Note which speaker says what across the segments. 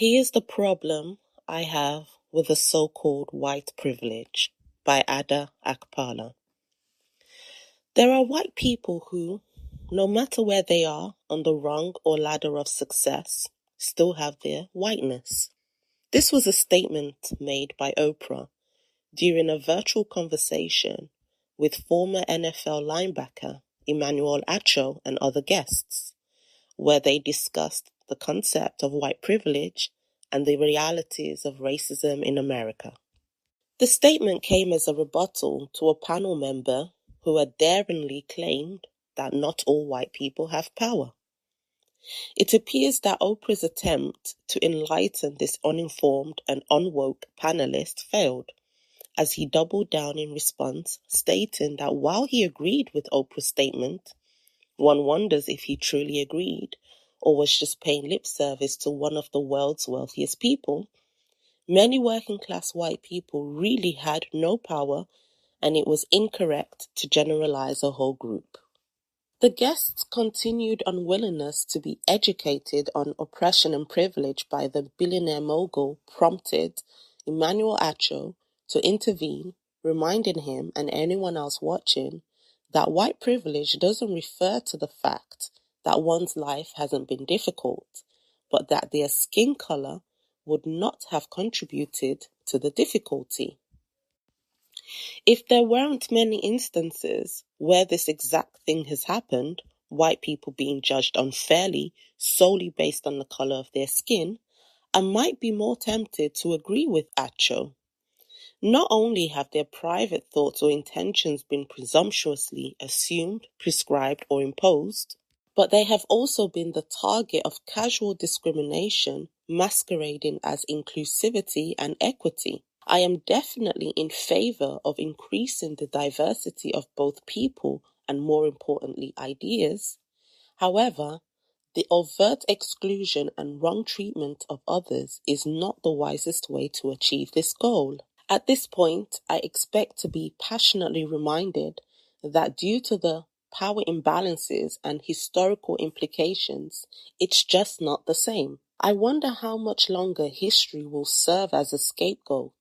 Speaker 1: Here's the problem I have with the so-called white privilege by Ada Akpala. There are white people who, no matter where they are on the rung or ladder of success, still have their whiteness. This was a statement made by Oprah during a virtual conversation with former NFL linebacker Emmanuel Acho and other guests, where they discussed the concept of white privilege and the realities of racism in America. The statement came as a rebuttal to a panel member who had daringly claimed that not all white people have power. It appears that Oprah's attempt to enlighten this uninformed and unwoke panelist failed, as he doubled down in response, stating that while he agreed with Oprah's statement, one wonders if he truly agreed or was just paying lip service to one of the world's wealthiest people. Many working-class white people really had no power, and it was incorrect to generalize a whole group. The guests' continued unwillingness to be educated on oppression and privilege by the billionaire mogul prompted Emmanuel Acho to intervene, reminding him and anyone else watching that white privilege doesn't refer to the fact that one's life hasn't been difficult, but that their skin color would not have contributed to the difficulty. If there weren't many instances where this exact thing has happened, white people being judged unfairly solely based on the color of their skin, I might be more tempted to agree with Acho. Not only have their private thoughts or intentions been presumptuously assumed, prescribed, or imposed, but they have also been the target of casual discrimination masquerading as inclusivity and equity. I am definitely in favor of increasing the diversity of both people and, more importantly, ideas. However, the overt exclusion and wrong treatment of others is not the wisest way to achieve this goal. At this point, I expect to be passionately reminded that due to the power imbalances and historical implications, it's just not the same. I wonder how much longer history will serve as a scapegoat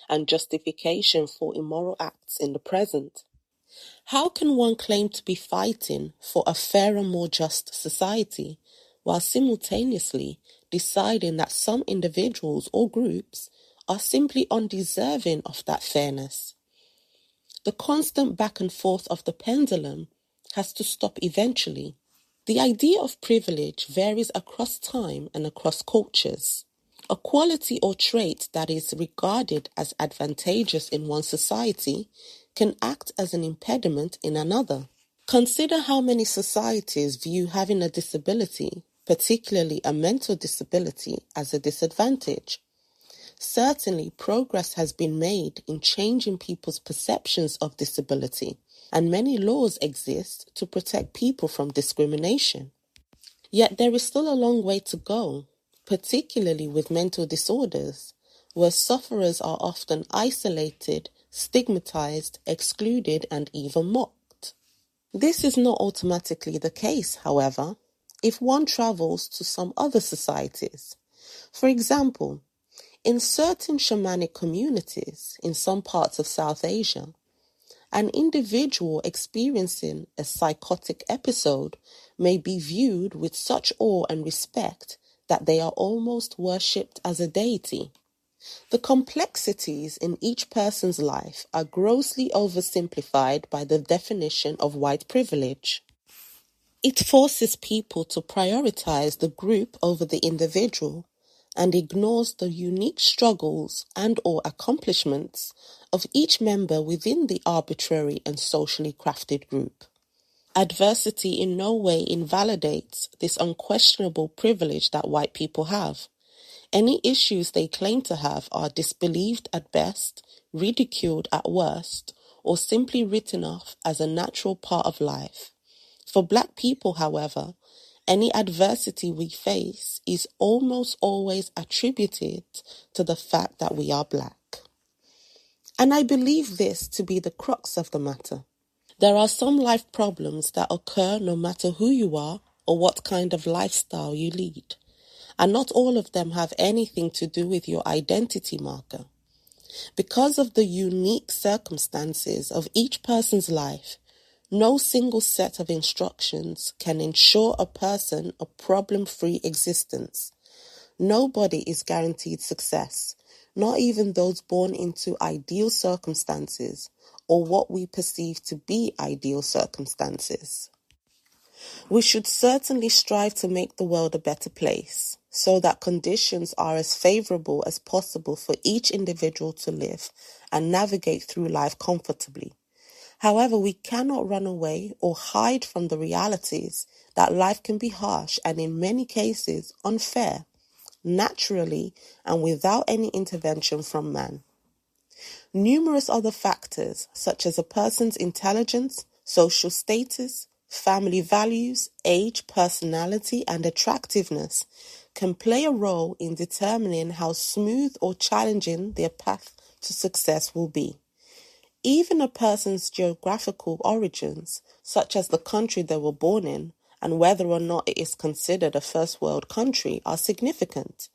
Speaker 1: and justification for immoral acts in the present. How can one claim to be fighting for a fairer, more just society, while simultaneously deciding that some individuals or groups are simply undeserving of that fairness? The constant back and forth of the pendulum has to stop eventually. The idea of privilege varies across time and across cultures. A quality or trait that is regarded as advantageous in one society can act as an impediment in another. Consider how many societies view having a disability, particularly a mental disability, as a disadvantage. Certainly, progress has been made in changing people's perceptions of disability, and many laws exist to protect people from discrimination. Yet there is still a long way to go, particularly with mental disorders, where sufferers are often isolated, stigmatized, excluded, and even mocked. This is not automatically the case, however, if one travels to some other societies. For example, in certain shamanic communities in some parts of South Asia, an individual experiencing a psychotic episode may be viewed with such awe and respect that they are almost worshipped as a deity. The complexities in each person's life are grossly oversimplified by the definition of white privilege. It forces people to prioritize the group over the individual and ignores the unique struggles and/or accomplishments of each member within the arbitrary and socially crafted group. Adversity in no way invalidates this unquestionable privilege that white people have. Any issues they claim to have are disbelieved at best, ridiculed at worst, or simply written off as a natural part of life. For Black people, however, any adversity we face is almost always attributed to the fact that we are Black. And I believe this to be the crux of the matter. There are some life problems that occur no matter who you are or what kind of lifestyle you lead. and not all of them have anything to do with your identity marker. Because of the unique circumstances of each person's life, no single set of instructions can ensure a person a problem-free existence. Nobody is guaranteed success, not even those born into ideal circumstances or what we perceive to be ideal circumstances. We should certainly strive to make the world a better place so that conditions are as favorable as possible for each individual to live and navigate through life comfortably. However, we cannot run away or hide from the realities that life can be harsh and in many cases unfair, naturally and without any intervention from man. Numerous other factors, such as a person's intelligence, social status, family values, age, personality, and attractiveness, can play a role in determining how smooth or challenging their path to success will be. Even a person's geographical origins, such as the country they were born in, and whether or not it is considered a first world country, are significant.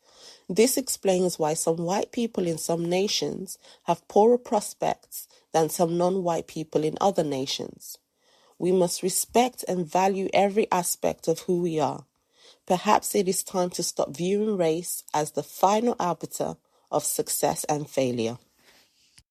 Speaker 1: This explains why some white people in some nations have poorer prospects than some non-white people in other nations. We must respect and value every aspect of who we are. Perhaps it is time to stop viewing race as the final arbiter of success and failure.